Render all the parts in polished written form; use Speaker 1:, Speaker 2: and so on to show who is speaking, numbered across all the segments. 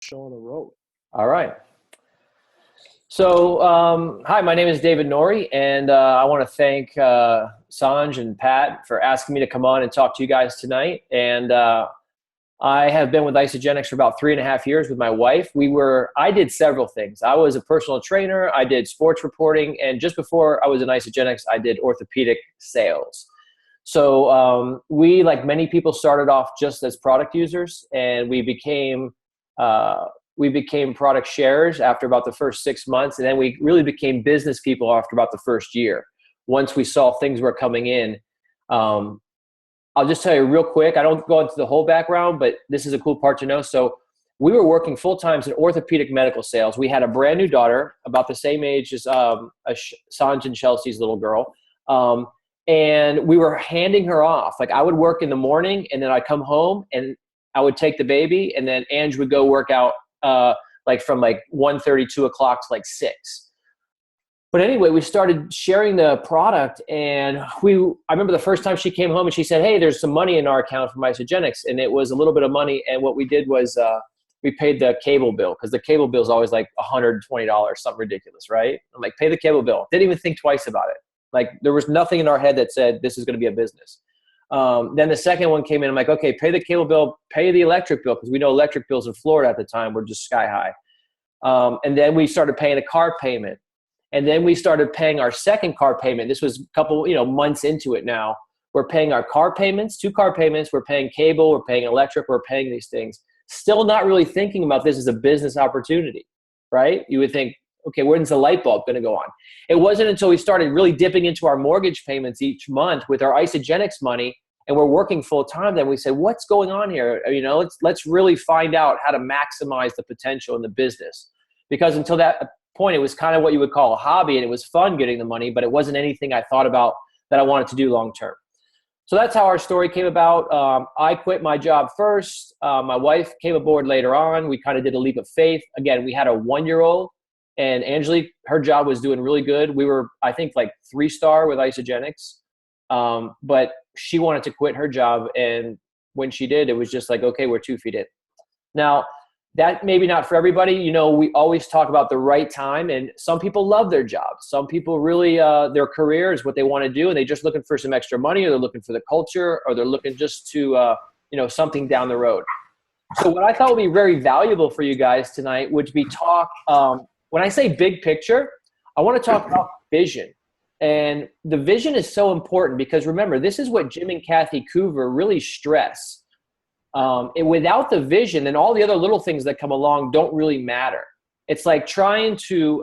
Speaker 1: show on the road.
Speaker 2: All right. So, hi, my name is David Norrie, and I want to thank Sanj and Pat for asking me to come on and talk to you guys tonight. And I have been with Isagenix for about 3.5 years with my wife. I did several things. I was a personal trainer, I did sports reporting, and just before I was in Isagenix, I did orthopedic sales. So we, like many people, started off just as product users, and we became product sharers after about the first 6 months, and then we really became business people after about the first year. Once we saw things were coming in, I'll just tell you real quick. I don't go into the whole background, but this is a cool part to know. So we were working full time in orthopedic medical sales. We had a brand new daughter, about the same age as Sanj and Chelsea's little girl. And we were handing her off. Like, I would work in the morning, and then I'd come home and I would take the baby, and then Ange would go work out from 1:30, 2 o'clock to 6. But anyway, we started sharing the product, and I remember the first time she came home and she said, "Hey, there's some money in our account from Isagenix," and it was a little bit of money. And what we did was we paid the cable bill, because the cable bill is always like $120, something ridiculous, right? I'm like, pay the cable bill. Didn't even think twice about it. Like, there was nothing in our head that said this is going to be a business. Then the second one came in. I'm like, okay, pay the cable bill, pay the electric bill, because we know electric bills in Florida at the time were just sky high. And then we started paying a car payment. And then we started paying our second car payment. This was a couple, months into it now. We're paying our car payments, 2 car payments. We're paying cable. We're paying electric. We're paying these things. Still not really thinking about this as a business opportunity, right? You would think, okay, when's the light bulb going to go on? It wasn't until we started really dipping into our mortgage payments each month with our Isagenix money, and we're working full time, that we said, what's going on here? Let's really find out how to maximize the potential in the business. Because until that point, it was kind of what you would call a hobby, and it was fun getting the money, but it wasn't anything I thought about that I wanted to do long term. So that's how our story came about. I quit my job first. My wife came aboard later on. We kind of did a leap of faith. Again, we had a 1-year-old, and Angelique, her job was doing really good. We were, I think, 3-star with Isagenix. But she wanted to quit her job, and when she did, it was just like, okay, we're 2 feet in. Now, that maybe not for everybody. We always talk about the right time, and some people love their jobs. Some people really, their career is what they want to do, and they're just looking for some extra money, or they're looking for the culture, or they're looking just to, something down the road. So what I thought would be very valuable for you guys tonight would be talk, when I say big picture, I want to talk about vision. And the vision is so important, because remember, this is what Jim and Kathy Coover really stress. And without the vision, then all the other little things that come along don't really matter. It's like trying to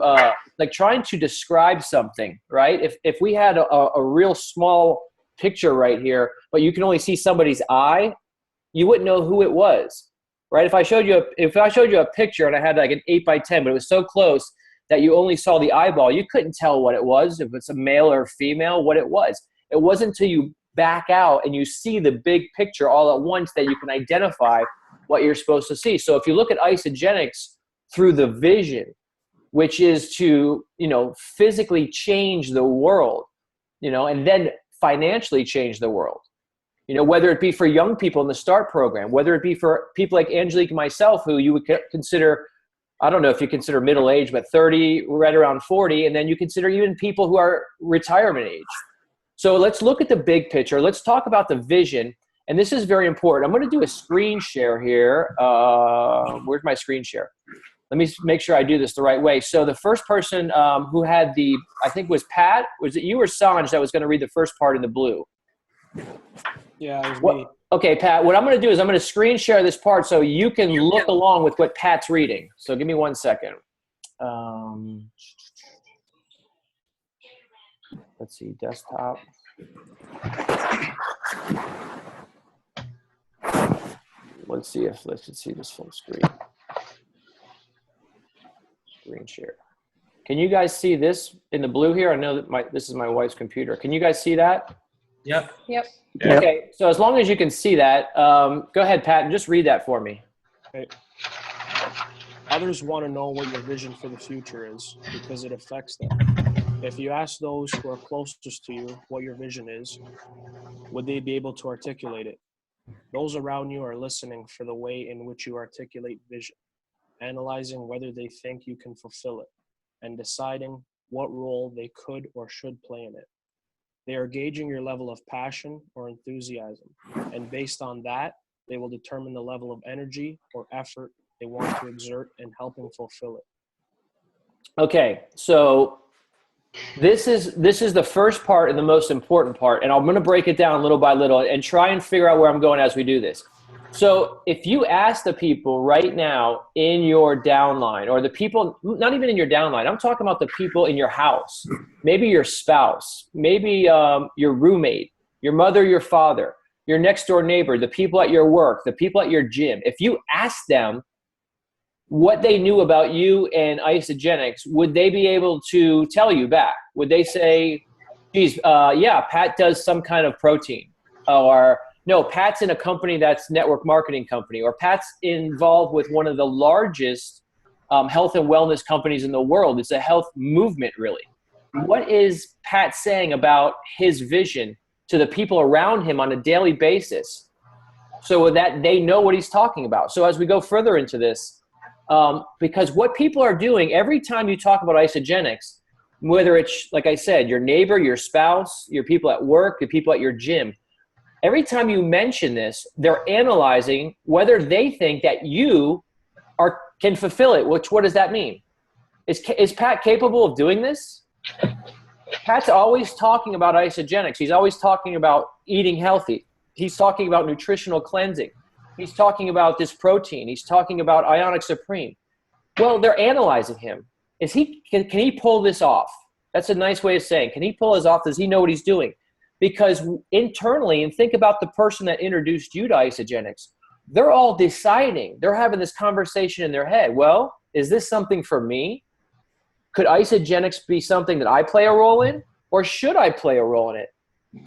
Speaker 2: describe something, right? If we had a real small picture right here, but you can only see somebody's eye, you wouldn't know who it was, right? If I showed you a picture and I had like an 8x10, but it was so close that you only saw the eyeball, you couldn't tell what it was, if it's a male or female, what it was. It wasn't until you back out and you see the big picture all at once that you can identify what you're supposed to see. So if you look at Isagenix through the vision, which is to, physically change the world, and then financially change the world, whether it be for young people in the START program, whether it be for people like Angelique and myself, who you would consider, I don't know if you consider middle age, but 30, right around 40. And then you consider even people who are retirement age. So let's look at the big picture. Let's talk about the vision. And this is very important. I'm going to do a screen share here. Where's my screen share? Let me make sure I do this the right way. So the first person who had I think was Pat. Was it you or Sanj that was going to read the first part in the blue?
Speaker 1: Yeah, it was me.
Speaker 2: Okay, Pat, what I'm going to do is I'm going to screen share this part so you can look along with what Pat's reading. So give me 1 second. Let's see, desktop. Let's see this full screen. Screen share. Can you guys see this in the blue here? I know that this is my wife's computer. Can you guys see that?
Speaker 3: Yep.
Speaker 2: Okay, so as long as you can see that, go ahead, Pat, and just read that for me.
Speaker 1: Okay. Others want to know what your vision for the future is, because it affects them. If you ask those who are closest to you what your vision is, would they be able to articulate it? Those around you are listening for the way in which you articulate vision. analyzing whether they think you can fulfill it, and deciding what role they could or should play in it. They are gauging your level of passion or enthusiasm, and based on that, they will determine the level of energy or effort they want to exert in helping fulfill it.
Speaker 2: Okay, so this is the first part and the most important part, and I'm going to break it down little by little and try and figure out where I'm going as we do this. So if you ask the people right now in your downline, or the people, not even in your downline, I'm talking about the people in your house, maybe your spouse, maybe your roommate, your mother, your father, your next door neighbor, the people at your work, the people at your gym. If you ask them what they knew about you and Isagenix, would they be able to tell you back? Would they say, geez, yeah, Pat does some kind of protein, or no, Pat's in a company that's network marketing company, or Pat's involved with one of the largest health and wellness companies in the world. It's a health movement, really. What is Pat saying about his vision to the people around him on a daily basis so that they know what he's talking about? So as we go further into this, because what people are doing every time you talk about Isagenix, whether it's, like I said, your neighbor, your spouse, your people at work, your people at your gym, every time you mention this, they're analyzing whether they think that you can fulfill it. What does that mean? Is Pat capable of doing this? Pat's always talking about Isagenix. He's always talking about eating healthy. He's talking about nutritional cleansing. He's talking about this protein. He's talking about Ionic Supreme. Well, they're analyzing him. Can he pull this off? That's a nice way of saying, can he pull this off? Does he know what he's doing? Because internally, and think about the person that introduced you to Isagenix, they're all deciding. They're having this conversation in their head. Well, is this something for me? Could Isagenix be something that I play a role in? Or should I play a role in it?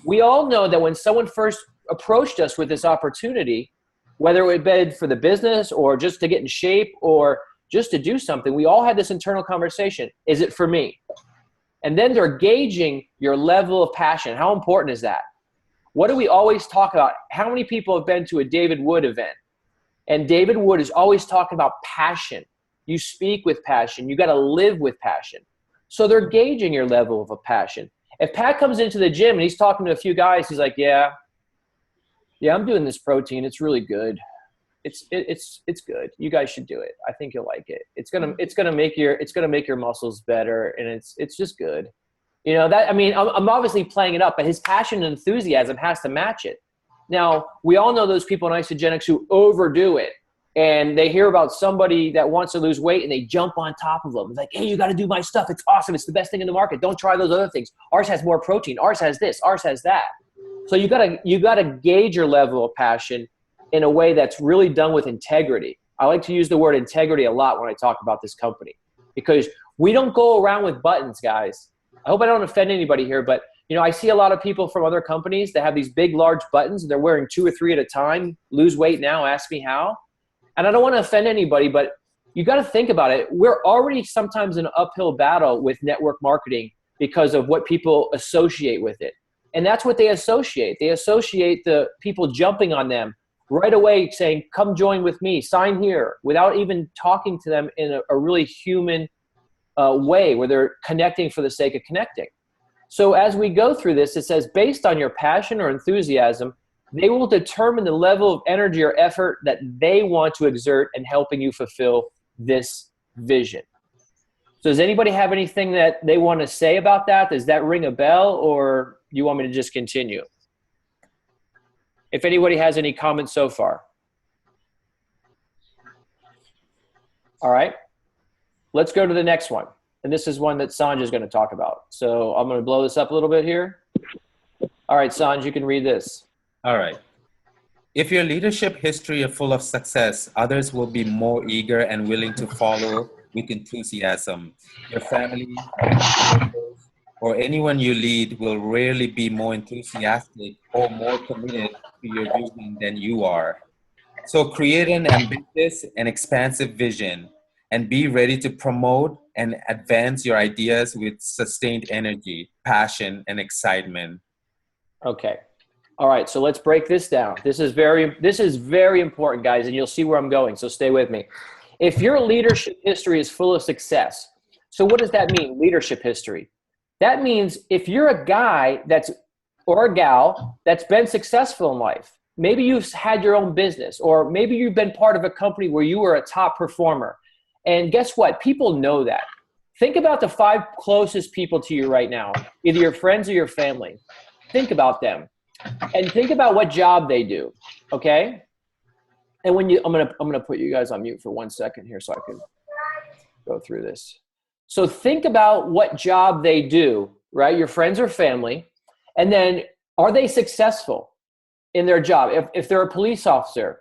Speaker 2: We all know that when someone first approached us with this opportunity, whether it was for the business or just to get in shape or just to do something, we all had this internal conversation. Is it for me? And then they're gauging your level of passion. How important is that? What do we always talk about? How many people have been to a David Wood event? And David Wood is always talking about passion. You speak with passion. You got to live with passion. So they're gauging your level of a passion. If Pat comes into the gym and he's talking to a few guys, he's like, yeah, I'm doing this protein. It's really good. It's good. You guys should do it. I think you'll like it. It's gonna make your muscles better, and it's just good. You know that. I mean, I'm obviously playing it up, but his passion and enthusiasm has to match it. Now, we all know those people in Isagenix who overdo it, and they hear about somebody that wants to lose weight, and they jump on top of them. It's like, hey, you got to do my stuff. It's awesome. It's the best thing in the market. Don't try those other things. Ours has more protein. Ours has this. Ours has that. So you gotta gauge your level of passion in a way that's really done with integrity. I like to use the word integrity a lot when I talk about this company, because we don't go around with buttons, guys. I hope I don't offend anybody here, but you know, I see a lot of people from other companies that have these big, large buttons, and they're wearing 2 or 3 at a time. Lose weight now, ask me how. And I don't want to offend anybody, but you got to think about it. We're already sometimes in an uphill battle with network marketing because of what people associate with it. And that's what they associate. They associate the people jumping on them right away saying, come join with me, sign here, without even talking to them in a really human way where they're connecting for the sake of connecting. So as we go through this, it says, based on your passion or enthusiasm, they will determine the level of energy or effort that they want to exert in helping you fulfill this vision. So does anybody have anything that they want to say about that? Does that ring a bell, or do you want me to just continue? If anybody has any comments so far. All right, let's go to the next one. And this is one that Sanj is going to talk about. So I'm going to blow this up a little bit here. All right, Sanj, you can read this.
Speaker 3: All right. If your leadership history is full of success, others will be more eager and willing to follow with enthusiasm. Your family, or anyone you lead will rarely be more enthusiastic or more committed to your vision than you are. So create an ambitious and expansive vision and be ready to promote and advance your ideas with sustained energy, passion, and excitement.
Speaker 2: Okay. All right, so let's break this down. This is very important, guys, and you'll see where I'm going, so stay with me. If your leadership history is full of success, so what does that mean, leadership history? That means if you're a guy or a gal that's been successful in life, maybe you've had your own business, or maybe you've been part of a company where you were a top performer. And guess what? People know that. Think about the 5 closest people to you right now, either your friends or your family. Think about them and think about what job they do. Okay. And I'm gonna put you guys on mute for 1 second here so I can go through this. So think about what job they do, right? Your friends or family. And then are they successful in their job? If they're a police officer,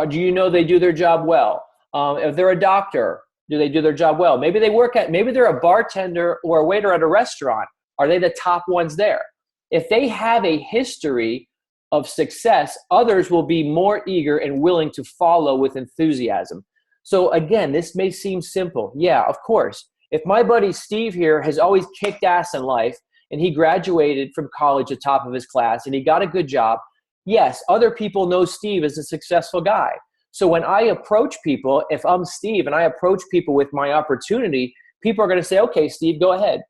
Speaker 2: do you know they do their job well? If they're a doctor, do they do their job well? Maybe they're a bartender or a waiter at a restaurant. Are they the top ones there? If they have a history of success, others will be more eager and willing to follow with enthusiasm. So again, this may seem simple. Yeah, of course. If my buddy Steve here has always kicked ass in life and he graduated from college at the top of his class and he got a good job, yes, other people know Steve as a successful guy. So when I approach people, if I'm Steve and I approach people with my opportunity, people are going to say, okay, Steve, go ahead.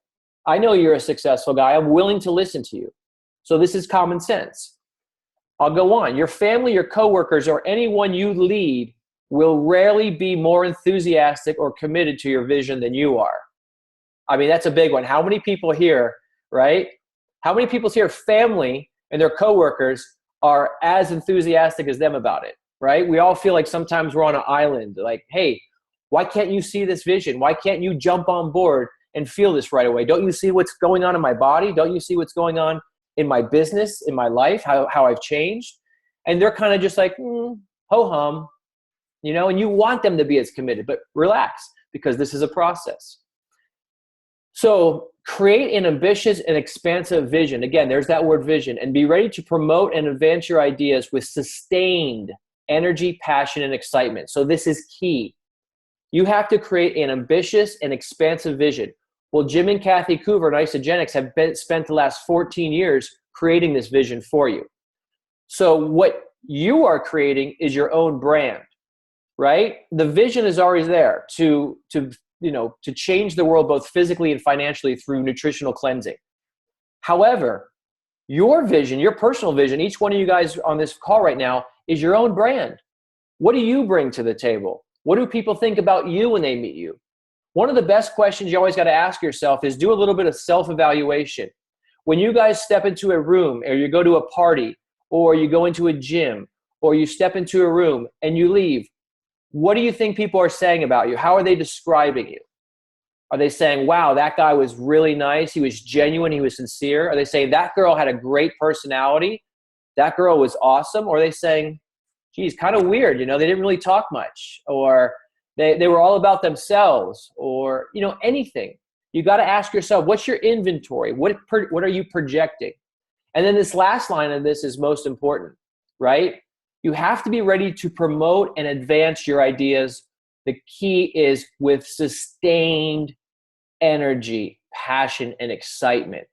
Speaker 2: I know you're a successful guy. I'm willing to listen to you. So this is common sense. I'll go on. Your family, your coworkers, or anyone you lead will rarely be more enthusiastic or committed to your vision than you are. I mean, that's a big one. How many people here, right? How many people here, family and their coworkers, are as enthusiastic as them about it, right? We all feel like sometimes we're on an island. Like, hey, why can't you see this vision? Why can't you jump on board and feel this right away? Don't you see what's going on in my body? Don't you see what's going on in my business, in my life, how I've changed? And they're kind of just like, ho-hum, you know, and you want them to be as committed, but relax, because this is a process. So create an ambitious and expansive vision. Again, there's that word vision, and be ready to promote and advance your ideas with sustained energy, passion, and excitement. So this is key. You have to create an ambitious and expansive vision. Well, Jim and Kathy Coover and Isogenics have spent the last 14 years creating this vision for you. So what you are creating is your own brand, right? The vision is already there to change the world both physically and financially through nutritional cleansing. However, your vision, your personal vision, each one of you guys on this call right now is your own brand. What do you bring to the table? What do people think about you when they meet you? One of the best questions you always got to ask yourself is do a little bit of self-evaluation. When you guys step into a room, or you go to a party, or you go into a gym, or you step into a room and you leave, what do you think people are saying about you? How are they describing you? Are they saying, wow, that guy was really nice, he was genuine, he was sincere? Are they saying that girl had a great personality, that girl was awesome? Or are they saying, geez, kind of weird, they didn't really talk much, or they were all about themselves, or anything? You got to ask yourself, what's your inventory? What are you projecting? And then this last line of this is most important, right? You have to be ready to promote and advance your ideas. The key is with sustained energy, passion, and excitement.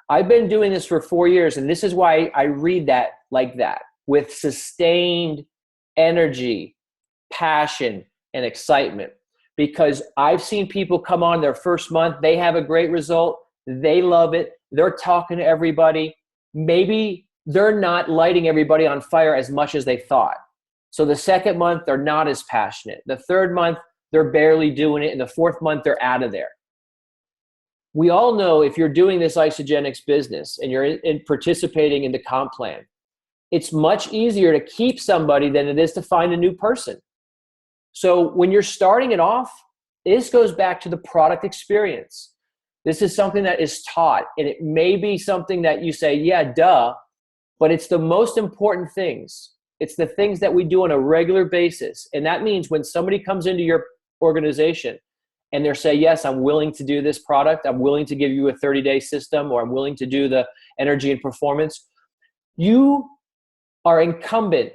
Speaker 2: I've been doing this for 4 years, and this is why I read that like that, with sustained energy, passion, and excitement. Because I've seen people come on their first month, they have a great result, they love it, they're talking to everybody. Maybe they're not lighting everybody on fire as much as they thought. So the second month, they're not as passionate. The third month, they're barely doing it. And the fourth month, they're out of there. We all know if you're doing this isogenics business and you're participating in the comp plan, it's much easier to keep somebody than it is to find a new person. So when you're starting it off, this goes back to the product experience. This is something that is taught, and it may be something that you say, yeah, duh, but it's the most important things. It's the things that we do on a regular basis. And that means when somebody comes into your organization and they're saying, yes, I'm willing to do this product, I'm willing to give you a 30-day system, or I'm willing to do the energy and performance, you are incumbent.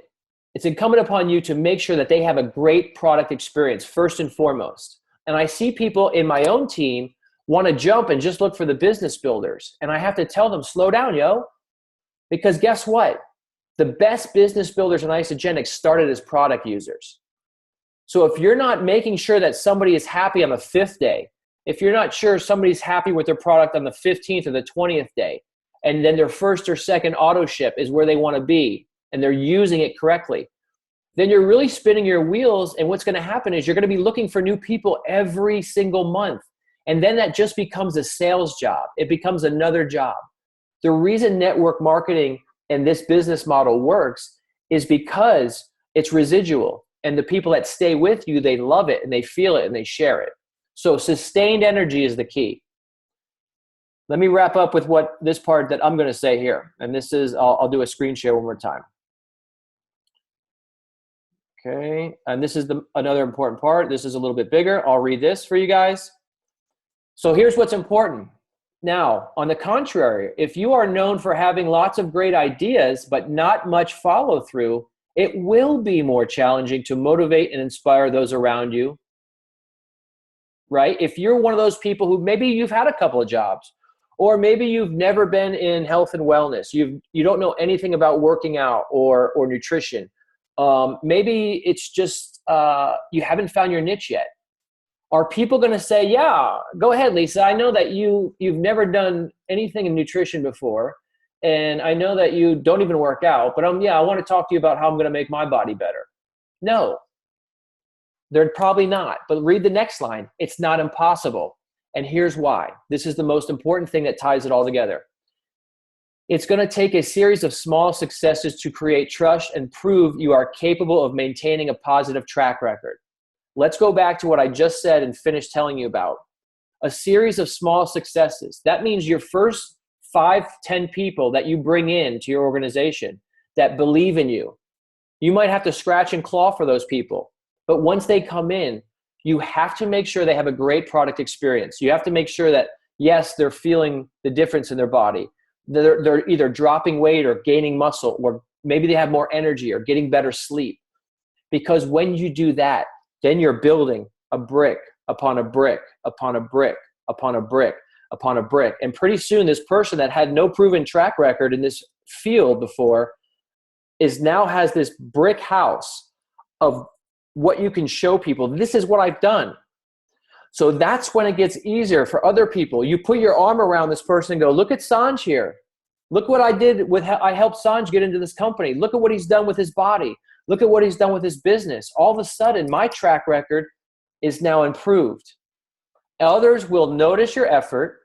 Speaker 2: It's incumbent upon you to make sure that they have a great product experience first and foremost. And I see people in my own team want to jump and just look for the business builders. And I have to tell them, slow down, yo. Because guess what? The best business builders in Isogenics started as product users. So if you're not making sure that somebody is happy on the 5th day, if you're not sure somebody's happy with their product on the 15th or the 20th day, and then their first or second auto ship is where they want to be, and they're using it correctly, then you're really spinning your wheels. And what's going to happen is you're going to be looking for new people every single month. And then that just becomes a sales job. It becomes another job. The reason network marketing and this business model works is because it's residual. And the people that stay with you, they love it and they feel it and they share it. So sustained energy is the key. Let me wrap up with what this part that I'm going to say here. And this is, I'll do a screen share one more time. Okay, and this is another important part. This is a little bit bigger. I'll read this for you guys. So here's what's important. Now, on the contrary, if you are known for having lots of great ideas, but not much follow through, it will be more challenging to motivate and inspire those around you, right? If you're one of those people who maybe you've had a couple of jobs, or maybe you've never been in health and wellness, you don't know anything about working out or nutrition. Maybe it's just you haven't found your niche yet. Are people going to say, yeah, go ahead, Lisa. I know that you've never done anything in nutrition before, and I know that you don't even work out, but I want to talk to you about how I'm going to make my body better. No, they're probably not. But read the next line. It's not impossible. And here's why. This is the most important thing that ties it all together. It's going to take a series of small successes to create trust and prove you are capable of maintaining a positive track record. Let's go back to what I just said and finish telling you about. A series of small successes. That means your first 5-10 people that you bring in to your organization that believe in you. You might have to scratch and claw for those people. But once they come in, you have to make sure they have a great product experience. You have to make sure that, yes, they're feeling the difference in their body. They're either dropping weight or gaining muscle, or maybe they have more energy or getting better sleep. Because when you do that, then you're building a brick upon a brick upon a brick upon a brick upon a brick. And pretty soon this person that had no proven track record in this field before now has this brick house of what you can show people. This is what I've done. So that's when it gets easier for other people. You put your arm around this person and go, look at Sanj here. Look what I did I helped Sanj get into this company. Look at what he's done with his body. Look at what he's done with his business. All of a sudden, my track record is now improved. Others will notice your effort.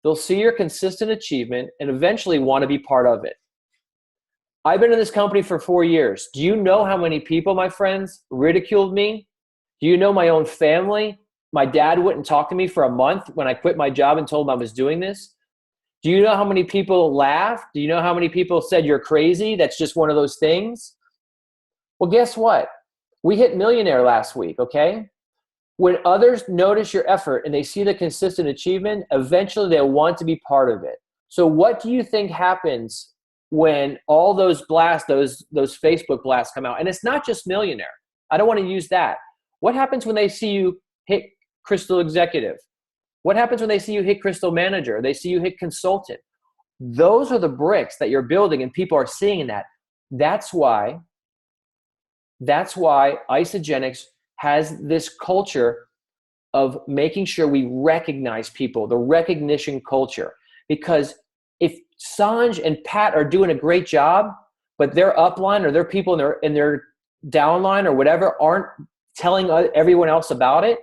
Speaker 2: They'll see your consistent achievement and eventually want to be part of it. I've been in this company for 4 years. Do you know how many people, my friends, ridiculed me? Do you know my own family? My dad wouldn't talk to me for a month when I quit my job and told him I was doing this. Do you know how many people laughed? Do you know how many people said you're crazy? That's just one of those things. Well, guess what? We hit millionaire last week, okay? When others notice your effort and they see the consistent achievement, eventually they'll want to be part of it. So what do you think happens when all those blasts, those Facebook blasts come out? And it's not just millionaire. I don't want to use that. What happens when they see you hit Crystal Executive? What happens when they see you hit Crystal Manager? They see you hit Consultant. Those are the bricks that you're building and people are seeing in that. That's why Isagenix has this culture of making sure we recognize people, the recognition culture. Because if Sanj and Pat are doing a great job, but their upline or their people in their downline or whatever aren't telling everyone else about it,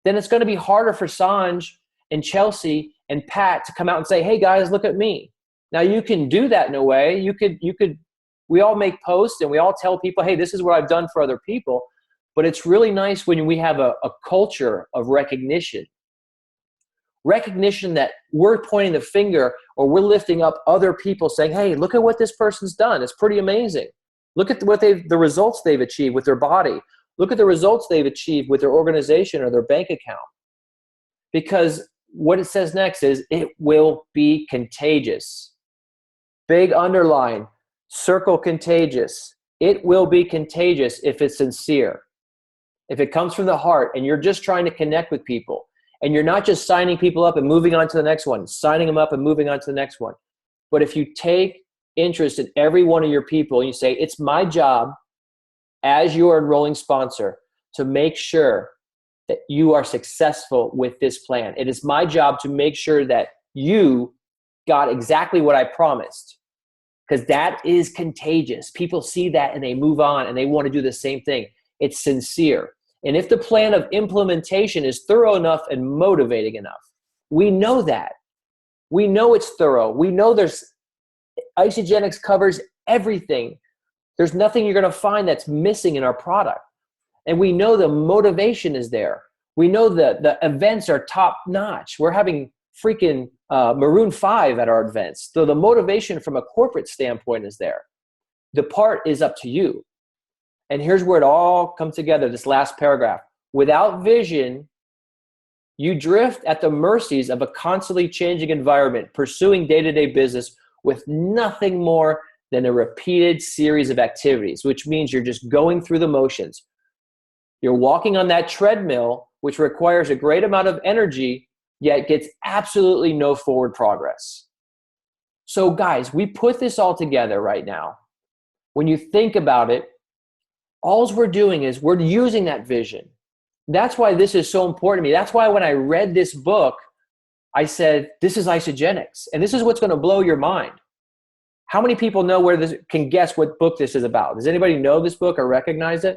Speaker 2: then it's going to be harder for Sanj and Chelsea and Pat to come out and say, hey guys, look at me. Now you can do that in a way. We all make posts and we all tell people, hey, this is what I've done for other people. But it's really nice when we have a culture of recognition. Recognition that we're pointing the finger or we're lifting up other people saying, hey, look at what this person's done. It's pretty amazing. Look at the results they've achieved with their body. Look at the results they've achieved with their organization or their bank account. Because what it says next is it will be contagious. Big underline, circle contagious. It will be contagious if it's sincere. If it comes from the heart and you're just trying to connect with people and you're not just signing people up and moving on to the next one, signing them up and moving on to the next one. But if you take interest in every one of your people and you say, it's my job as your enrolling sponsor to make sure that you are successful with this plan. It is my job to make sure that you got exactly what I promised, because that is contagious. People see that and they move on and they want to do the same thing. It's sincere. And if the plan of implementation is thorough enough and motivating enough, we know that. We know it's thorough. We know Isagenix covers everything. There's nothing you're going to find that's missing in our product. And we know the motivation is there. We know the events are top notch. We're having freaking Maroon 5 at our events. So the motivation from a corporate standpoint is there. The part is up to you. And here's where it all comes together, this last paragraph. Without vision, you drift at the mercies of a constantly changing environment, pursuing day-to-day business with nothing more than a repeated series of activities, which means you're just going through the motions. You're walking on that treadmill, which requires a great amount of energy, yet gets absolutely no forward progress. So guys, we put this all together right now. When you think about it, all we're doing is we're using that vision. That's why this is so important to me. That's why when I read this book, I said, this is Isagenix, and this is what's going to blow your mind. How many people know can guess what book this is about? Does anybody know this book or recognize it?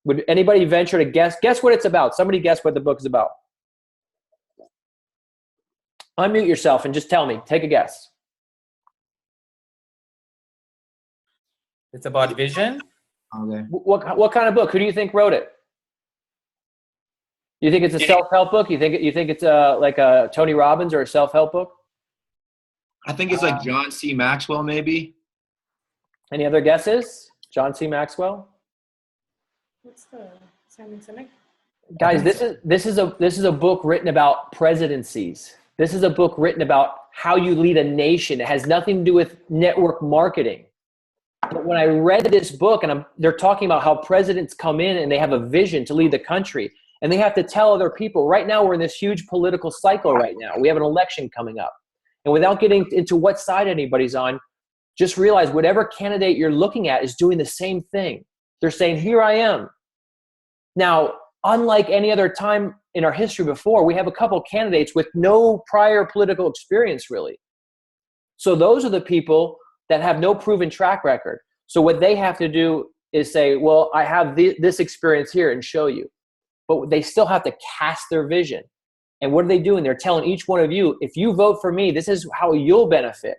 Speaker 2: Would anybody venture to guess? Guess what it's about. Somebody guess what the book is about. Unmute yourself and just tell me. Take a guess.
Speaker 3: It's about vision.
Speaker 4: Okay.
Speaker 2: What kind of book? Who do you think wrote it? You think it's a self-help book? You think it's like a Tony Robbins or a self-help book?
Speaker 4: I think it's like John C. Maxwell, maybe.
Speaker 2: Any other guesses? John C. Maxwell?
Speaker 5: What's the Simon Sinek?
Speaker 2: Guys, this is a book written about presidencies. This is a book written about how you lead a nation. It has nothing to do with network marketing. But when I read this book, and they're talking about how presidents come in and they have a vision to lead the country, and they have to tell other people. Right now, we're in this huge political cycle right now. We have an election coming up. And without getting into what side anybody's on, just realize whatever candidate you're looking at is doing the same thing. They're saying, here I am. Now, unlike any other time in our history before, we have a couple candidates with no prior political experience, really. So those are the people that have no proven track record. So what they have to do is say, well, I have this experience here and show you. But they still have to cast their vision. And what are they doing? They're telling each one of you, if you vote for me, this is how you'll benefit.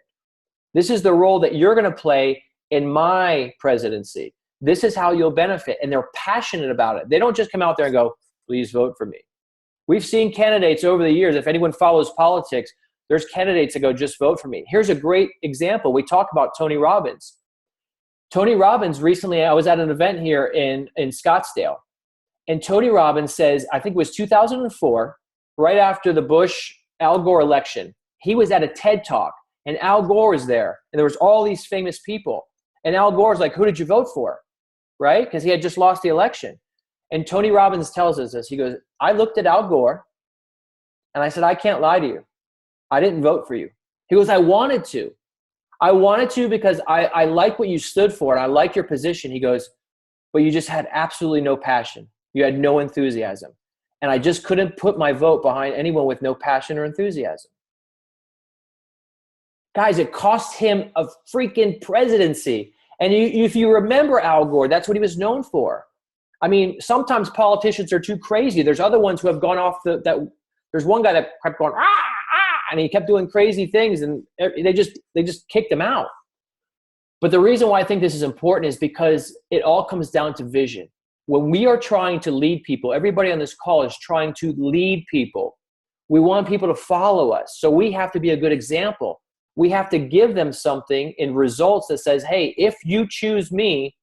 Speaker 2: This is the role that you're going to play in my presidency. This is how you'll benefit. And they're passionate about it. They don't just come out there and go, please vote for me. We've seen candidates over the years. If anyone follows politics, there's candidates that go, just vote for me. Here's a great example. We talk about Tony Robbins. Tony Robbins, recently, I was at an event here in Scottsdale. And Tony Robbins says, I think it was 2004, right after the Bush-Al Gore election, he was at a TED Talk, and Al Gore was there, and there was all these famous people. And Al Gore's like, who did you vote for? Right? Because he had just lost the election. And Tony Robbins tells us this. He goes, I looked at Al Gore, and I said, I can't lie to you. I didn't vote for you. He goes, I wanted to. I wanted to because I like what you stood for, and I like your position. He goes, but you just had absolutely no passion. You had no enthusiasm. And I just couldn't put my vote behind anyone with no passion or enthusiasm. Guys, it cost him a freaking presidency. And if you remember Al Gore, that's what he was known for. I mean, sometimes politicians are too crazy. There's other ones who have gone off there's one guy that kept going, and he kept doing crazy things, and they just kicked him out. But the reason why I think this is important is because it all comes down to vision. When we are trying to lead people, everybody on this call is trying to lead people. We want people to follow us. So we have to be a good example. We have to give them something in results that says, hey, if you choose me,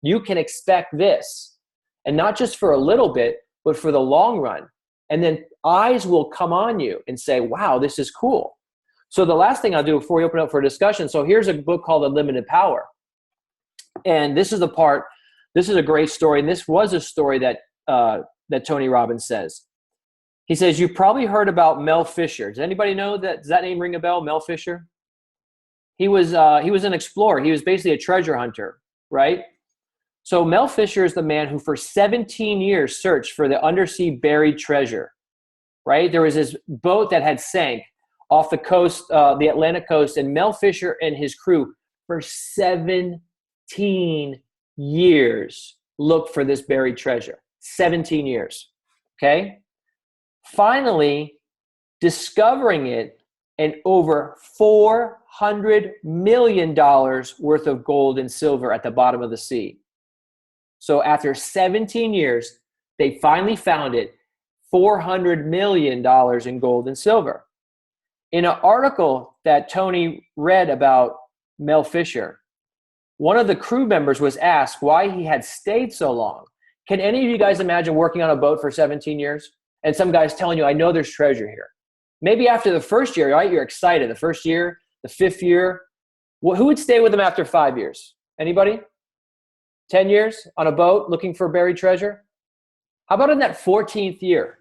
Speaker 2: you can expect this. And not just for a little bit, but for the long run. And then eyes will come on you and say, wow, this is cool. So the last thing I'll do before we open up for a discussion. So here's a book called Unlimited Power. And this is the part. This is a great story, and this was a story that Tony Robbins says. He says, you've probably heard about Mel Fisher. Does anybody know that? Does that name ring a bell, Mel Fisher? He was an explorer. He was basically a treasure hunter, right? So Mel Fisher is the man who for 17 years searched for the undersea buried treasure, right? There was this boat that had sank off the coast, the Atlantic coast, and Mel Fisher and his crew for 17 years looked for this buried treasure. 17 years, okay? Finally, discovering it, and over $400 million worth of gold and silver at the bottom of the sea. So after 17 years, they finally found it, $400 million in gold and silver. In an article that Tony read about Mel Fisher, one of the crew members was asked why he had stayed so long. Can any of you guys imagine working on a boat for 17 years? And some guy's telling you, I know there's treasure here. Maybe after the first year, right? You're excited. The first year, the fifth year. Well, who would stay with him after 5 years? Anybody? 10 years on a boat looking for buried treasure? How about in that 14th year?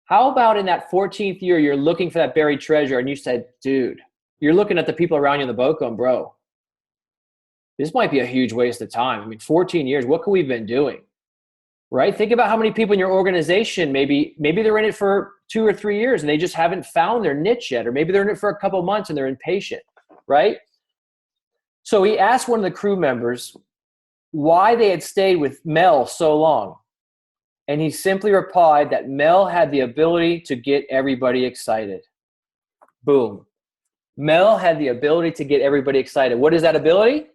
Speaker 2: How about in that 14th year, you're looking for that buried treasure and you said, dude, you're looking at the people around you in the boat going, bro, this might be a huge waste of time. I mean, 14 years, what could we have been doing? Right? Think about how many people in your organization, maybe they're in it for 2 or 3 years and they just haven't found their niche yet, or maybe they're in it for a couple of months and they're impatient, right? So he asked one of the crew members why they had stayed with Mel so long. And he simply replied that Mel had the ability to get everybody excited. Boom. Mel had the ability to get everybody excited. What is that ability?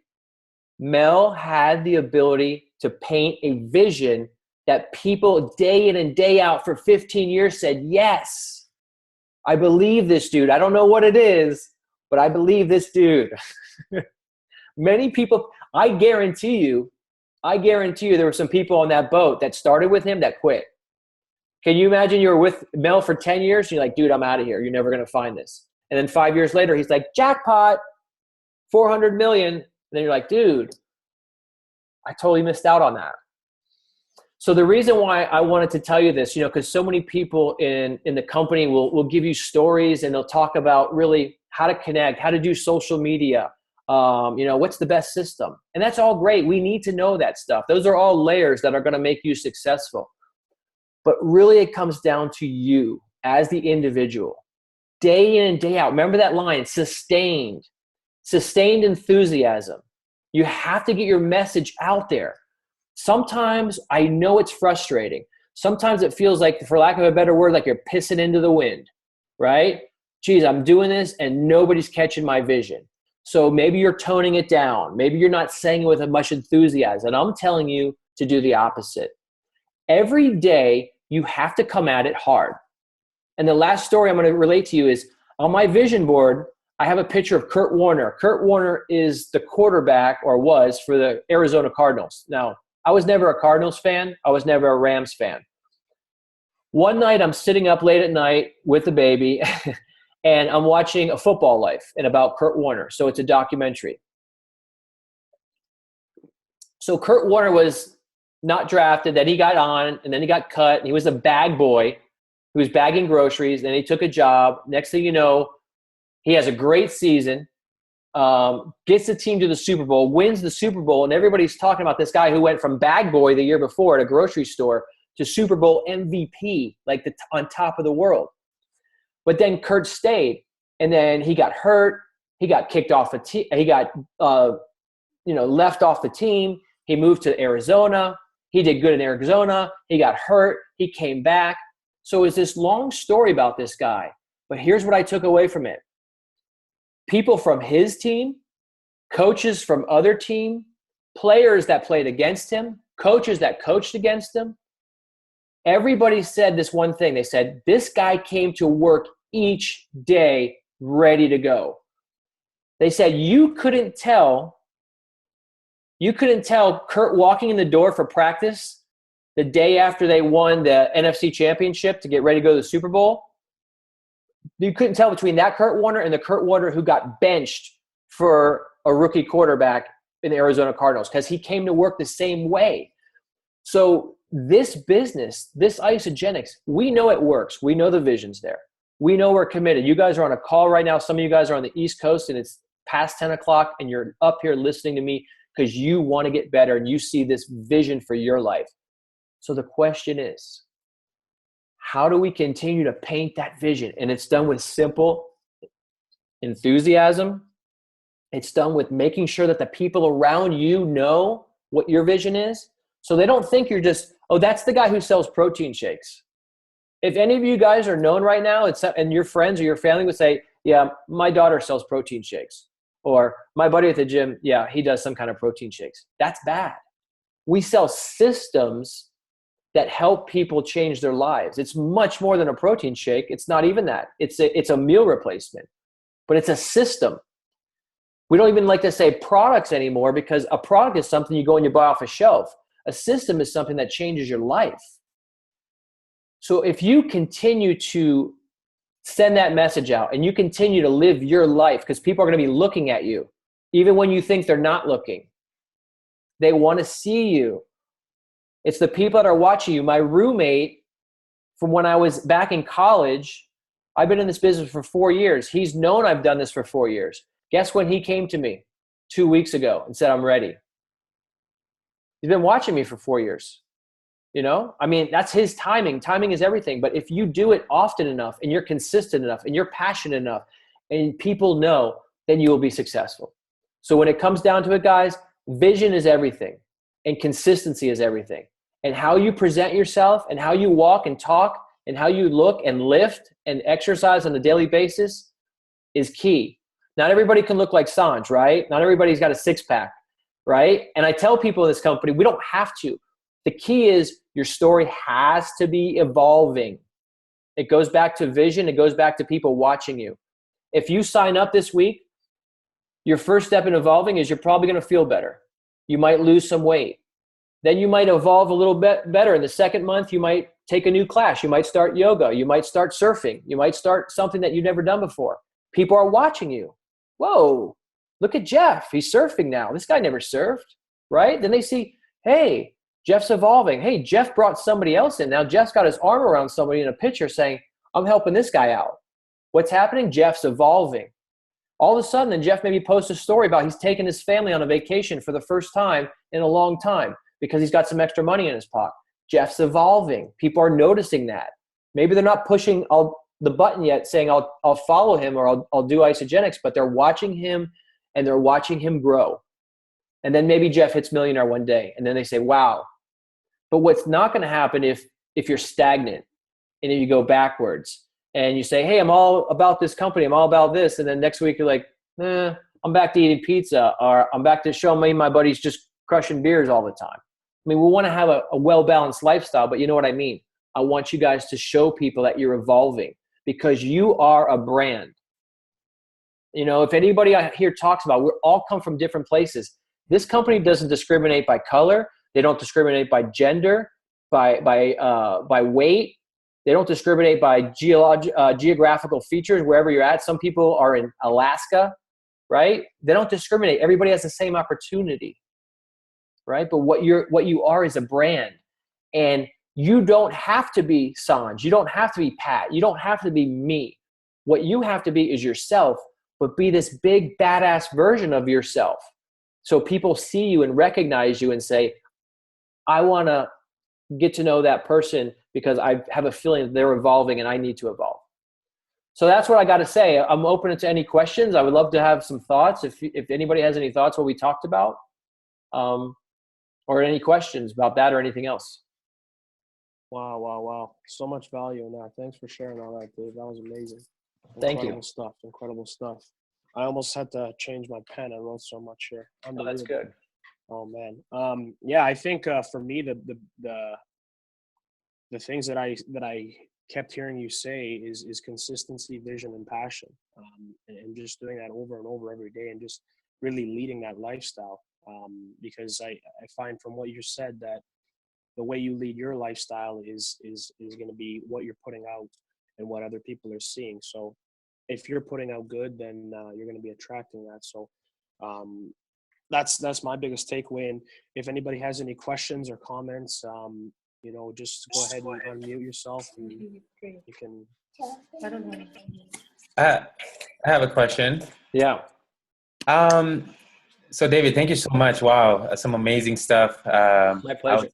Speaker 2: Mel had the ability to paint a vision that people day in and day out for 15 years said, yes, I believe this dude. I don't know what it is, but I believe this dude. Many people, I guarantee you there were some people on that boat that started with him that quit. Can you imagine you were with Mel for 10 years and you're like, dude, I'm out of here. You're never going to find this. And then 5 years later, he's like, jackpot, 400 million. And then you're like, dude, I totally missed out on that. So the reason why I wanted to tell you this, because so many people in the company will give you stories and they'll talk about really how to connect, how to do social media, what's the best system. And that's all great. We need to know that stuff. Those are all layers that are going to make you successful. But really it comes down to you as the individual. Day in and day out. Remember that line, sustained enthusiasm. You have to get your message out there. Sometimes I know it's frustrating. Sometimes it feels like, for lack of a better word, like you're pissing into the wind, right? Geez, I'm doing this and nobody's catching my vision. So maybe you're toning it down. Maybe you're not saying it with as much enthusiasm. And I'm telling you to do the opposite. Every day you have to come at it hard. And the last story I'm going to relate to you is on my vision board, I have a picture of Kurt Warner. Kurt Warner is the quarterback, or was, for the Arizona Cardinals. Now, I was never a Cardinals fan. I was never a Rams fan. One night, I'm sitting up late at night with the baby, and I'm watching A Football Life and about Kurt Warner. So it's a documentary. So Kurt Warner was not drafted. Then he got on, and then he got cut. And he was a bag boy. He was bagging groceries. Then he took a job. Next thing you know, he has a great season, gets the team to the Super Bowl, wins the Super Bowl, and everybody's talking about this guy who went from bag boy the year before at a grocery store to Super Bowl MVP, like on top of the world. But then Kurt stayed, and then he got hurt. He got kicked off the team. He got left off the team. He moved to Arizona. He did good in Arizona. He got hurt. He came back. So it's this long story about this guy. But here's what I took away from it. People from his team, coaches from other team, players that played against him, coaches that coached against him, everybody said this one thing. They said, this guy came to work each day ready to go. They said you couldn't tell Kurt walking in the door for practice the day after they won the NFC Championship to get ready to go to the Super Bowl. You couldn't tell between that Kurt Warner and the Kurt Warner who got benched for a rookie quarterback in the Arizona Cardinals, because he came to work the same way. So this business, this Isogenics, we know it works. We know the vision's there. We know we're committed. You guys are on a call right now. Some of you guys are on the East Coast and it's past 10 o'clock and you're up here listening to me because you want to get better and you see this vision for your life. So the question is, how do we continue to paint that vision? And it's done with simple enthusiasm. It's done with making sure that the people around you know what your vision is. So they don't think you're just, oh, that's the guy who sells protein shakes. If any of you guys are known right now, and your friends or your family would say, yeah, my daughter sells protein shakes. Or my buddy at the gym, yeah, he does some kind of protein shakes. That's bad. We sell systems that help people change their lives. It's much more than a protein shake. It's not even that. It's a meal replacement, but it's a system. We don't even like to say products anymore, because a product is something you go and you buy off a shelf. A system is something that changes your life. So if you continue to send that message out and you continue to live your life, because people are going to be looking at you, even when you think they're not looking, they want to see you. It's the people that are watching you. My roommate from when I was back in college, I've been in this business for 4 years. He's known I've done this for 4 years. Guess when he came to me 2 weeks ago and said, I'm ready. He's been watching me for 4 years. You know, I mean, that's his timing. Timing is everything. But if you do it often enough and you're consistent enough and you're passionate enough and people know, then you will be successful. So when it comes down to it, guys, vision is everything and consistency is everything. And how you present yourself and how you walk and talk and how you look and lift and exercise on a daily basis is key. Not everybody can look like Sanj, right? Not everybody's got a six-pack, right? And I tell people in this company, we don't have to. The key is your story has to be evolving. It goes back to vision. It goes back to people watching you. If you sign up this week, your first step in evolving is you're probably going to feel better. You might lose some weight. Then you might evolve a little bit better. In the second month, you might take a new class. You might start yoga. You might start surfing. You might start something that you've never done before. People are watching you. Whoa, look at Jeff. He's surfing now. This guy never surfed, right? Then they see, hey, Jeff's evolving. Hey, Jeff brought somebody else in. Now Jeff's got his arm around somebody in a picture saying, I'm helping this guy out. What's happening? Jeff's evolving. All of a sudden, then Jeff maybe posts a story about he's taking his family on a vacation for the first time in a long time because he's got some extra money in his pocket. Jeff's evolving. People are noticing that. Maybe they're not pushing the button yet saying, I'll follow him or I'll do isogenics, but they're watching him and they're watching him grow. And then maybe Jeff hits millionaire one day and then they say, wow. But what's not going to happen if you're stagnant and then you go backwards and you say, hey, I'm all about this company. I'm all about this. And then next week you're like, I'm back to eating pizza, or I'm back to showing me my buddies just crushing beers all the time. I mean, we want to have a well-balanced lifestyle, but you know what I mean? I want you guys to show people that you're evolving because you are a brand. You know, if anybody here talks about, we all come from different places. This company doesn't discriminate by color. They don't discriminate by gender, by weight. They don't discriminate by geographical features, wherever you're at. Some people are in Alaska, right? They don't discriminate. Everybody has the same opportunity, right? But what you are is a brand. And you don't have to be Sanj. You don't have to be Pat. You don't have to be me. What you have to be is yourself, but be this big, badass version of yourself. So people see you and recognize you and say, I want to get to know that person because I have a feeling that they're evolving and I need to evolve. So that's what I got to say. I'm open to any questions. I would love to have some thoughts. If anybody has any thoughts what we talked about, or any questions about that or anything else.
Speaker 1: Wow. So much value in that. Thanks for sharing all that, Dave. That was amazing.
Speaker 2: Thank you.
Speaker 1: Incredible stuff. I almost had to change my pen. I wrote so much here.
Speaker 2: Oh, that's good.
Speaker 1: Oh man. Yeah, I think for me the things that I kept hearing you say is consistency, vision, and passion, and just doing that over and over every day, and just really leading that lifestyle. Because I find from what you said that the way you lead your lifestyle is going to be what you're putting out and what other people are seeing. So if you're putting out good, then you're going to be attracting that. So that's my biggest takeaway. And if anybody has any questions or comments, just go ahead and unmute yourself and you can.
Speaker 5: I don't know.
Speaker 3: I have a question.
Speaker 2: Yeah.
Speaker 3: So David, thank you so much. Wow, some amazing stuff.
Speaker 2: My pleasure.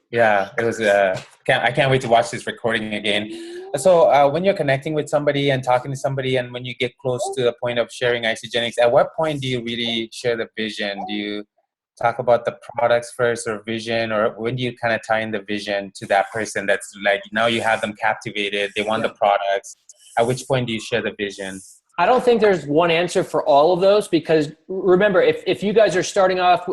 Speaker 3: Yeah, it was. I can't wait to watch this recording again. So when you're connecting with somebody and talking to somebody, and when you get close to the point of sharing isogenics, at what point do you really share the vision? Do you talk about the products first, or vision, or when do you kind of tie in the vision to that person? That's like now you have them captivated. They want the products. At which point do you share the vision?
Speaker 2: I don't think there's one answer for all of those, because remember, if you guys are starting off,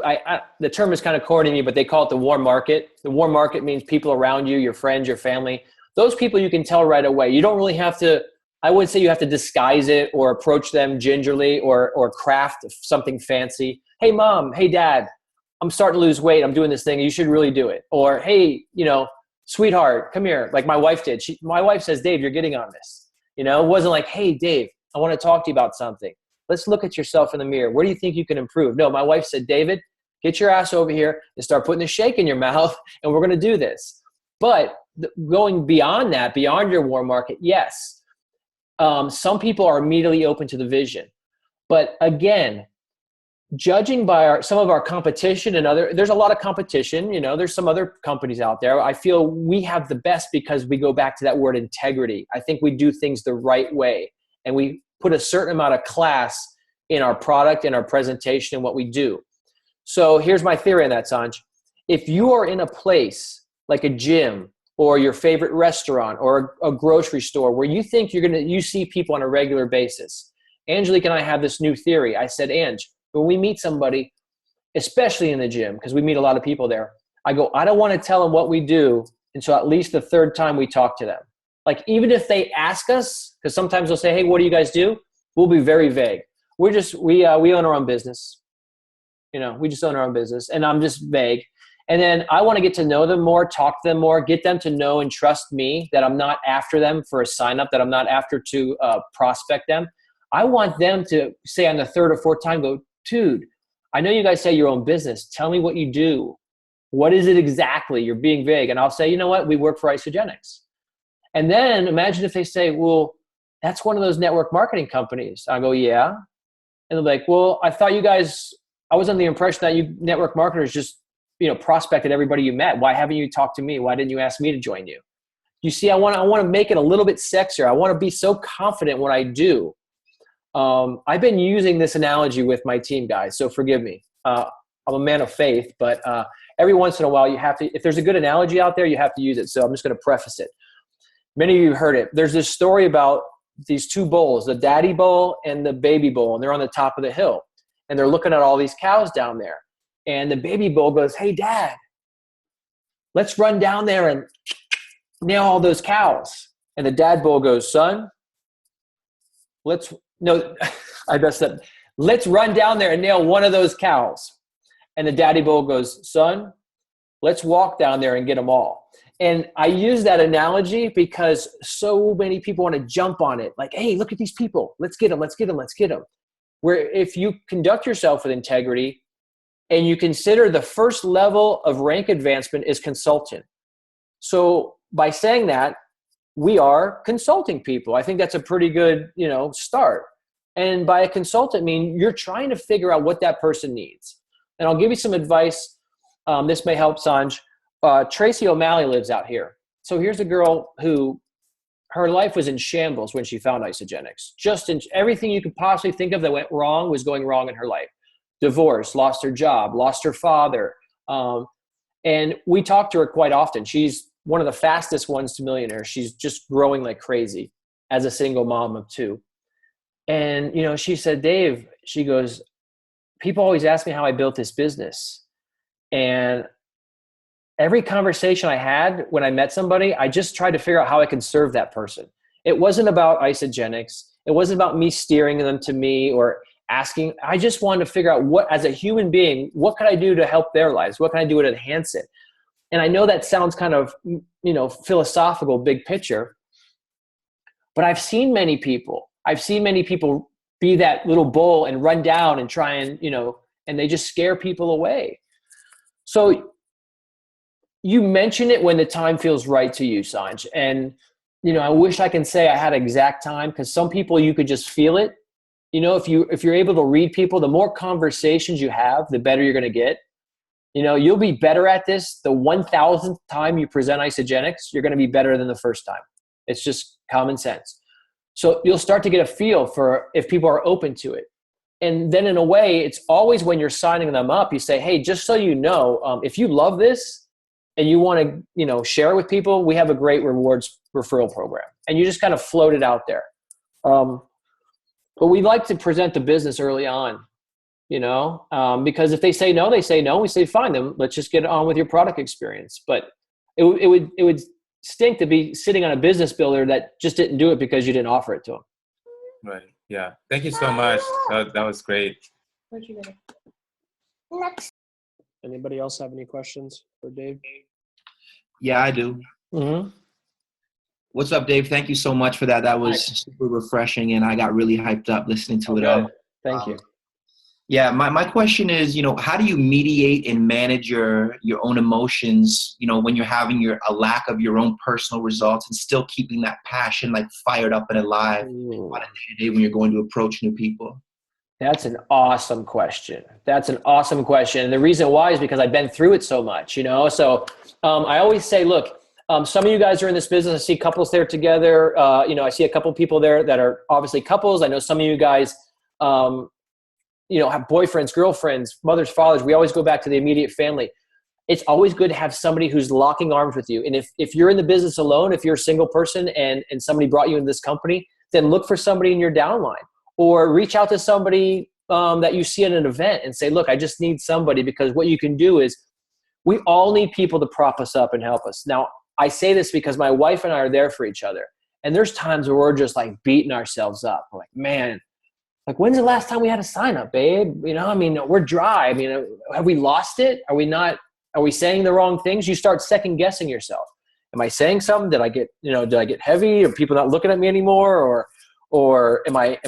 Speaker 2: the term is kind of corny to me, but they call it the warm market. The warm market means people around you, your friends, your family. Those people you can tell right away. You don't really have to, I wouldn't say you have to disguise it or approach them gingerly or craft something fancy. Hey, mom, hey, dad, I'm starting to lose weight. I'm doing this thing. You should really do it. Or, hey, sweetheart, come here. Like my wife did. My wife says, Dave, you're getting on this. It wasn't like, hey, Dave, I want to talk to you about something. Let's look at yourself in the mirror. Where do you think you can improve? No, my wife said, David, get your ass over here and start putting a shake in your mouth, and we're going to do this. But going beyond that, beyond your warm market, yes. Some people are immediately open to the vision. But again, judging by some of our competition and there's a lot of competition, there's some other companies out there. I feel we have the best because we go back to that word integrity. I think we do things the right way, and we put a certain amount of class in our product and our presentation and what we do. So here's my theory on that, Sanj. If you are in a place like a gym or your favorite restaurant or a grocery store where you think you see people on a regular basis, Angelique and I have this new theory. I said, Ange, when we meet somebody, especially in the gym, because we meet a lot of people there, I go, I don't want to tell them what we do until at least the third time we talk to them. Like, even if they ask us, because sometimes they'll say, hey, what do you guys do? We'll be very vague. We own our own business. We just own our own business, and I'm just vague. And then I want to get to know them more, talk to them more, get them to know and trust me that I'm not after them for a sign up, that I'm not after to prospect them. I want them to say on the third or fourth time, go, dude, I know you guys say your own business. Tell me what you do. What is it exactly? You're being vague. And I'll say, you know what? We work for Isogenics. And then imagine if they say, well, that's one of those network marketing companies. I go, yeah. And they're like, well, I thought I was under the impression that you network marketers just, prospected everybody you met. Why haven't you talked to me? Why didn't you ask me to join you? You see, I want to make it a little bit sexier. I want to be so confident when I do. I've been using this analogy with my team, guys, so forgive me. I'm a man of faith, but every once in a while you have to, if there's a good analogy out there, you have to use it. So I'm just going to preface it. Many of you heard it. There's this story about these two bulls, the daddy bull and the baby bull, and they're on the top of the hill. And they're looking at all these cows down there. And the baby bull goes, hey, Dad, let's run down there and nail all those cows. And the dad bull goes, son, let's run down there and nail one of those cows. And the daddy bull goes, son, let's walk down there and get them all. And I use that analogy because so many people want to jump on it. Like, hey, look at these people. Let's get them, let's get them, let's get them. Where if you conduct yourself with integrity and you consider the first level of rank advancement is consultant. So by saying that, we are consulting people. I think that's a pretty good, start. And by a consultant, you're trying to figure out what that person needs. And I'll give you some advice. This may help, Sanj. Tracy O'Malley lives out here. So here's a girl who her life was in shambles when she found Isogenics. Just in everything you could possibly think of that went wrong was going wrong in her life. Divorce, lost her job, lost her father. And we talk to her quite often. She's one of the fastest ones to millionaire. She's just growing like crazy as a single mom of two. And, she said, Dave, she goes, people always ask me how I built this business. And every conversation I had when I met somebody, I just tried to figure out how I could serve that person. It wasn't about Isogenics. It wasn't about me steering them to me or asking. I just wanted to figure out what, as a human being, what could I do to help their lives? What can I do to enhance it? And I know that sounds kind of, philosophical, big picture, but I've seen many people be that little bull and run down and try and, and they just scare people away. So you mention it when the time feels right to you, Sanj. And, I wish I can say I had an exact time, because some people you could just feel it if you're able to read people, the more conversations you have, the better you're going to get. You'll be better at this. The 1,000th time you present Isogenics, you're going to be better than the first time. It's just common sense. So you'll start to get a feel for if people are open to it. And then in a way, it's always when you're signing them up, you say, hey, just so you know, if you love this and you want to, share it with people, we have a great rewards referral program. And you just kind of float it out there. But we like to present the business early on, because if they say no, they say no. We say, fine, then let's just get on with your product experience. But it would stink to be sitting on a business builder that just didn't do it because you didn't offer it to them.
Speaker 3: Right. Yeah. Thank you so much. That was great.
Speaker 5: Where'd you get it?
Speaker 1: Anybody else have any questions for Dave?
Speaker 4: Yeah, I do.
Speaker 2: Mm-hmm.
Speaker 4: What's up, Dave? Thank you so much for that. That was super refreshing, and I got really hyped up listening to it all.
Speaker 2: Thank you.
Speaker 4: Yeah, my question is, how do you mediate and manage your own emotions, when you're having a lack of your own personal results and still keeping that passion like fired up and alive on a day when you're going to approach new people?
Speaker 2: That's an awesome question. And the reason why is because I've been through it so much, So I always say, look, some of you guys are in this business. I see couples there together. I see a couple people there that are obviously couples. I know some of you guys, have boyfriends, girlfriends, mothers, fathers. We always go back to the immediate family. It's always good to have somebody who's locking arms with you. And if you're in the business alone, if you're a single person and somebody brought you into this company, then look for somebody in your downline or reach out to somebody that you see at an event and say, look, I just need somebody, because what you can do is we all need people to prop us up and help us. Now, I say this because my wife and I are there for each other. And there's times where we're just like beating ourselves up. We're like, man, like, when's the last time we had a sign up, babe? We're dry. Have we lost it? Are we saying the wrong things? You start second guessing yourself. Am I saying something? Did I get heavy? Are people not looking at me anymore? Or am I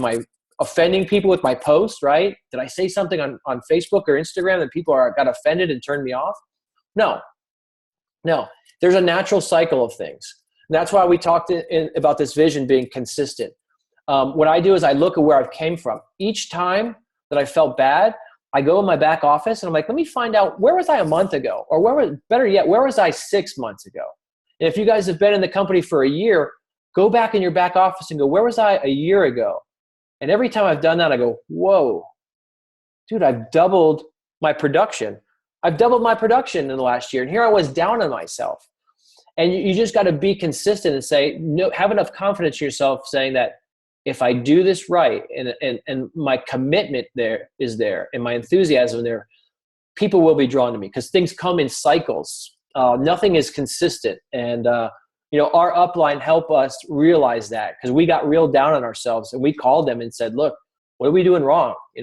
Speaker 2: offending people with my post, right? Did I say something on Facebook or Instagram that people got offended and turned me off? No. There's a natural cycle of things. And that's why we talked about this vision being consistent. What I do is I look at where I've came from. Each time that I felt bad, I go in my back office and I'm like, let me find out, where was I a month ago? Or where was I 6 months ago? And if you guys have been in the company for a year, go back in your back office and go, where was I a year ago? And every time I've done that, I go, whoa, dude, I've doubled my production. I've doubled my production in the last year. And here I was down on myself. And you just got to be consistent and say, no, have enough confidence in yourself saying that if I do this right and my commitment there is there and my enthusiasm there, people will be drawn to me, because things come in cycles. Nothing is consistent. And, our upline helped us realize that, because we got real down on ourselves and we called them and said, look, what are we doing wrong? We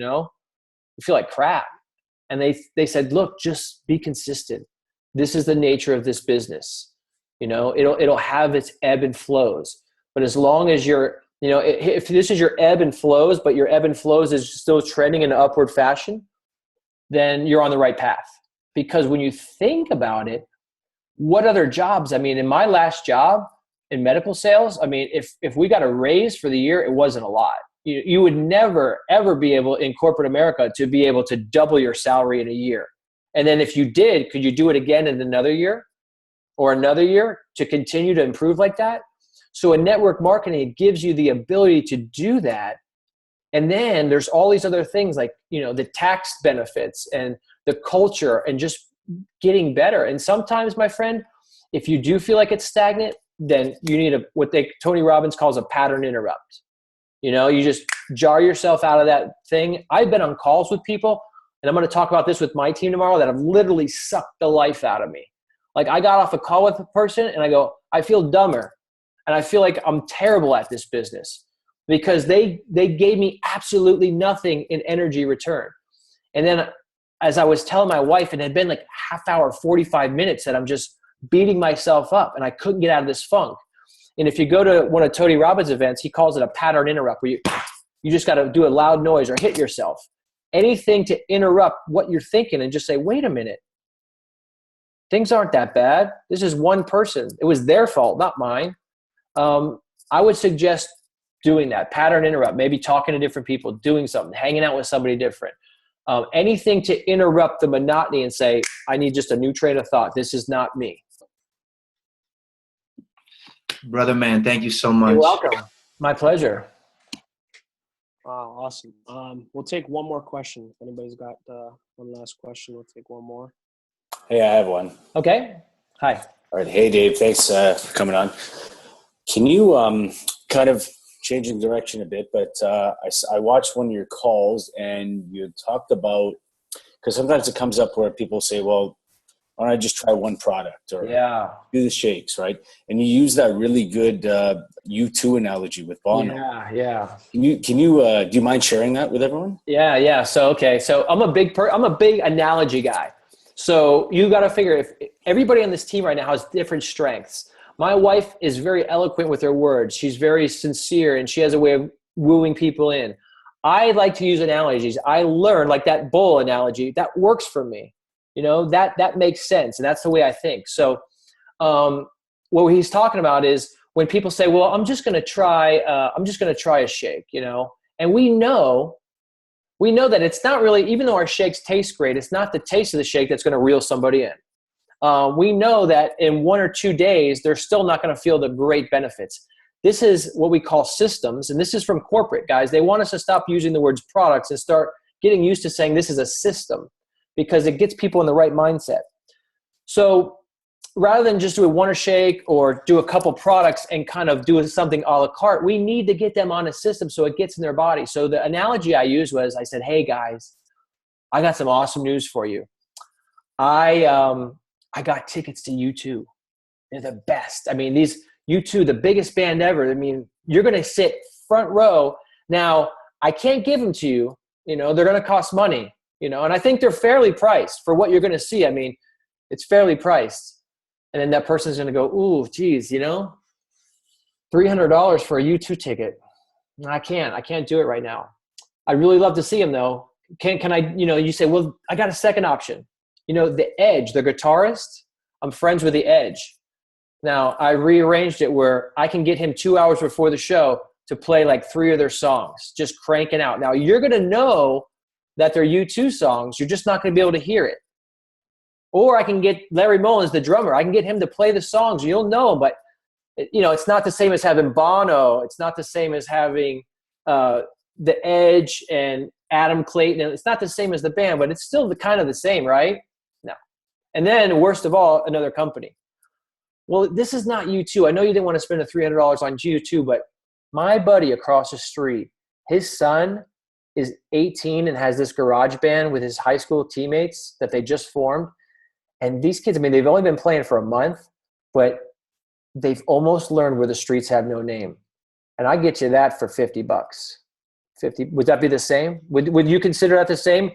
Speaker 2: feel like crap. And they said, look, just be consistent. This is the nature of this business. It'll have its ebb and flows. But as long as you're, if this is your ebb and flows, but your ebb and flows is still trending in an upward fashion, then you're on the right path. Because when you think about it, what other jobs? In my last job in medical sales, if we got a raise for the year, it wasn't a lot. You would never, ever be able in corporate America to be able to double your salary in a year. And then if you did, could you do it again in another year or another year to continue to improve like that? So in network marketing, it gives you the ability to do that. And then there's all these other things like, the tax benefits and the culture and just getting better. And sometimes, my friend, if you do feel like it's stagnant, then you need what Tony Robbins calls a pattern interrupt. You just jar yourself out of that thing. I've been on calls with people, and I'm going to talk about this with my team tomorrow, that have literally sucked the life out of me. Like, I got off a call with a person and I go, I feel dumber. And I feel like I'm terrible at this business, because they gave me absolutely nothing in energy return. And then as I was telling my wife, it had been like half hour, 45 minutes that I'm just beating myself up and I couldn't get out of this funk. And if you go to one of Tony Robbins' events, he calls it a pattern interrupt, where you just got to do a loud noise or hit yourself. Anything to interrupt what you're thinking and just say, wait a minute. Things aren't that bad. This is one person. It was their fault, not mine. I would suggest doing that. Pattern interrupt, maybe talking to different people, doing something, hanging out with somebody different. Anything to interrupt the monotony and say, I need just a new train of thought. This is not me.
Speaker 4: Brother, man, thank you so much.
Speaker 2: You're welcome. My pleasure.
Speaker 1: Wow, awesome. We'll take one more question. If anybody's got one last question, we'll take one more.
Speaker 6: Hey, I have one.
Speaker 2: Okay. Hi.
Speaker 6: All right. Hey, Dave. Thanks for coming on. Can you kind of changing direction a bit, but I watched one of your calls and you talked about, because sometimes it comes up where people say, well, why don't I just try one product or do the shakes, right? And you use that really good U2 analogy with Bono.
Speaker 2: Yeah.
Speaker 6: Can you do you mind sharing that with everyone?
Speaker 2: Yeah. So I'm a big analogy guy. So you got to figure if everybody on this team right now has different strengths. My wife is very eloquent with her words. She's very sincere and she has a way of wooing people in. I like to use analogies. I learned like that bull analogy that works for me. You know, that makes sense. And that's the way I think. So what he's talking about is when people say, well, I'm just going to try a shake, you know, and we know that it's not really, even though our shakes taste great, it's not the taste of the shake that's going to reel somebody in. We know that in 1 or 2 days, they're still not going to feel the great benefits. This is what we call systems. And this is from corporate guys. They want us to stop using the words products and start getting used to saying this is a system, because it gets people in the right mindset. So rather than just do a one shake or do a couple products and kind of do something a la carte, we need to get them on a system so it gets in their body. So the analogy I used was, I said, hey guys, I got some awesome news for you. I got tickets to U2. They're the best. I mean, these U2, the biggest band ever. I mean, you're going to sit front row. Now, I can't give them to you. You know, they're going to cost money. You know, and I think they're fairly priced for what you're going to see. I mean, it's fairly priced. And then that person's going to go, ooh, geez, you know, $300 for a U2 ticket. I can't do it right now. I'd really love to see him though. Can I, you know, you say, well, I got a second option. You know, the Edge, the guitarist, I'm friends with the Edge. Now I rearranged it where I can get him 2 hours before the show to play like 3 of their songs, just cranking out. Now you're going to know that they're U2 songs. You're just not going to be able to hear it. Or I can get Larry Mullins, the drummer. I can get him to play the songs. You'll know, but you know, it's not the same as having Bono. It's not the same as having the Edge and Adam Clayton. It's not the same as the band, but it's still kind of the same, right? No. And then, worst of all, another company. Well, this is not U2. I know you didn't want to spend the $300 on U2, but my buddy across the street, his son is 18 and has this garage band with his high school teammates that they just formed. And these kids, I mean, they've only been playing for a month, but they've almost learned Where the Streets Have No Name. And I get you that for $50. 50. Would that be the same? Would you consider that the same?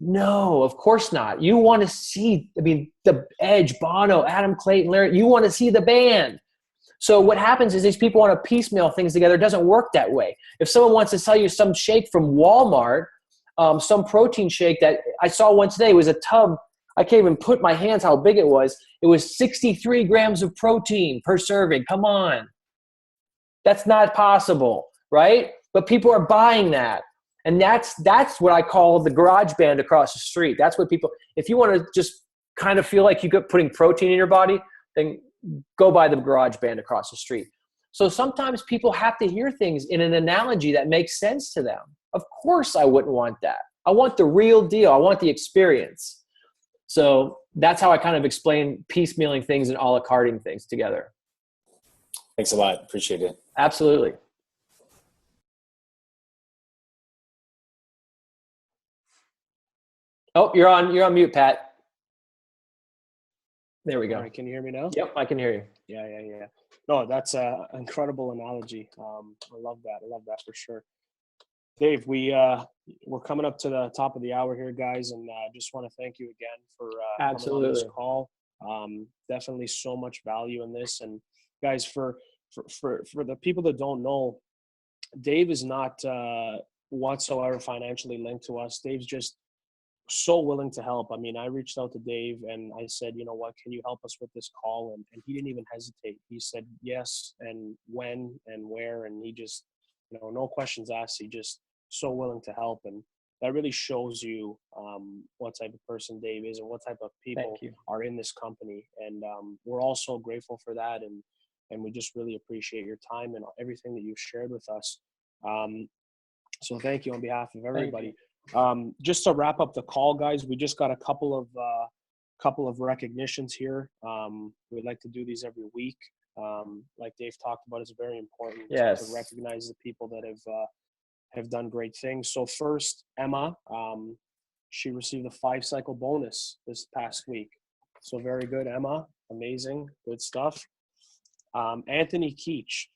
Speaker 2: No, of course not. You want to see, I mean, the Edge, Bono, Adam Clayton, Larry, you want to see the band. So what happens is these people want to piecemeal things together. It doesn't work that way. If someone wants to sell you some shake from Walmart, some protein shake that I saw one today, was a tub. I can't even put my hands how big it was. It was 63 grams of protein per serving. Come on. That's not possible, right? But people are buying that. And that's what I call the garage band across the street. That's what people, if you want to just kind of feel like you're putting protein in your body, then go buy the garage band across the street. So sometimes people have to hear things in an analogy that makes sense to them. Of course I wouldn't want that. I want the real deal. I want the experience. So that's how I kind of explain piecemealing things and a la carting things together.
Speaker 6: Thanks a lot. Appreciate it.
Speaker 2: Absolutely. Oh, you're on mute, Pat. There we go.
Speaker 1: All right, can you hear me now?
Speaker 2: Yep, I can hear you.
Speaker 1: Yeah. No, that's an incredible analogy. I love that. I love that for sure. Dave, we're coming up to the top of the hour here, guys, and just want to thank you again for coming on this call. Definitely so much value in this, and guys, for the people that don't know, Dave is not whatsoever financially linked to us. Dave's just so willing to help. I mean, I reached out to Dave and I said, you know what, can you help us with this call? And he didn't even hesitate. He said yes, and when and where, and he just no questions asked. He's just so willing to help, and that really shows you what type of person Dave is and what type of people are in this company. And we're all so grateful for that, and we just really appreciate your time and everything that you've shared with us. So thank you on behalf of everybody. Just to wrap up the call, guys, we just got a couple of recognitions here. We'd like to do these every week. Like Dave talked about, it's very important to recognize the people that have done great things. So first, Emma, she received a 5-cycle bonus this past week. So very good, Emma. Amazing, good stuff. Anthony Keach,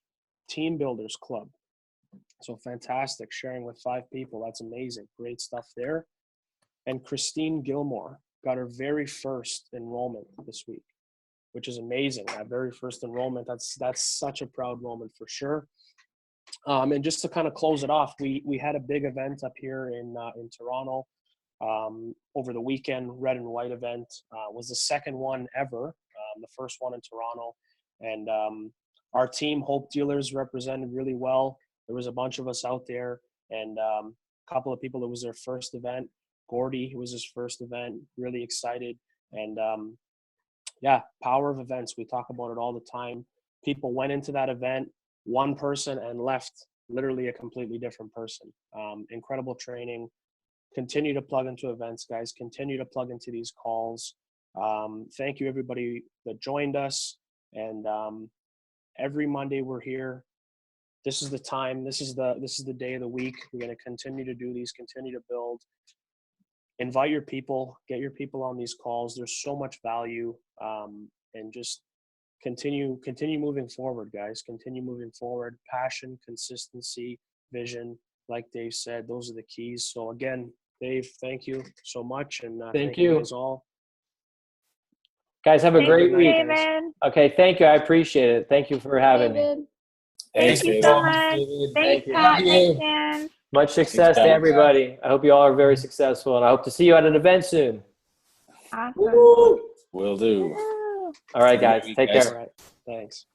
Speaker 1: Team Builders Club. So fantastic, sharing with 5 people. That's amazing. Great stuff there. And Christine Gilmore got her very first enrollment this week, which is amazing. That very first enrollment, that's such a proud moment for sure. And just to kind of close it off, we had a big event up here in Toronto over the weekend. Red and White event was the second one ever, the first one in Toronto. And our team, Hope Dealers, represented really well. There was a bunch of us out there, and a couple of people, it was their first event. Gordy, it was his first event, really excited. And power of events. We talk about it all the time. People went into that event, one person, and left literally a completely different person. Incredible training. Continue to plug into events, guys. Continue to plug into these calls. Thank you, everybody that joined us. And every Monday we're here. This is the time. This is the day of the week. We're going to continue to do these. Continue to build. Invite your people. Get your people on these calls. There's so much value, and just continue moving forward, guys. Continue moving forward. Passion, consistency, vision. Like Dave said, those are the keys. So again, Dave, thank you so much, and thank you guys all.
Speaker 2: Guys, have a great week.
Speaker 7: David.
Speaker 2: Okay, thank you. I appreciate it. Thank you for having me.
Speaker 7: Thank you so much. Thanks, Pat. Thanks, Dan.
Speaker 2: Much success to everybody. I hope you all are very successful, and I hope to see you at an event soon.
Speaker 7: Awesome.
Speaker 6: Will do.
Speaker 2: All right, guys. Take care.
Speaker 1: All right. Thanks.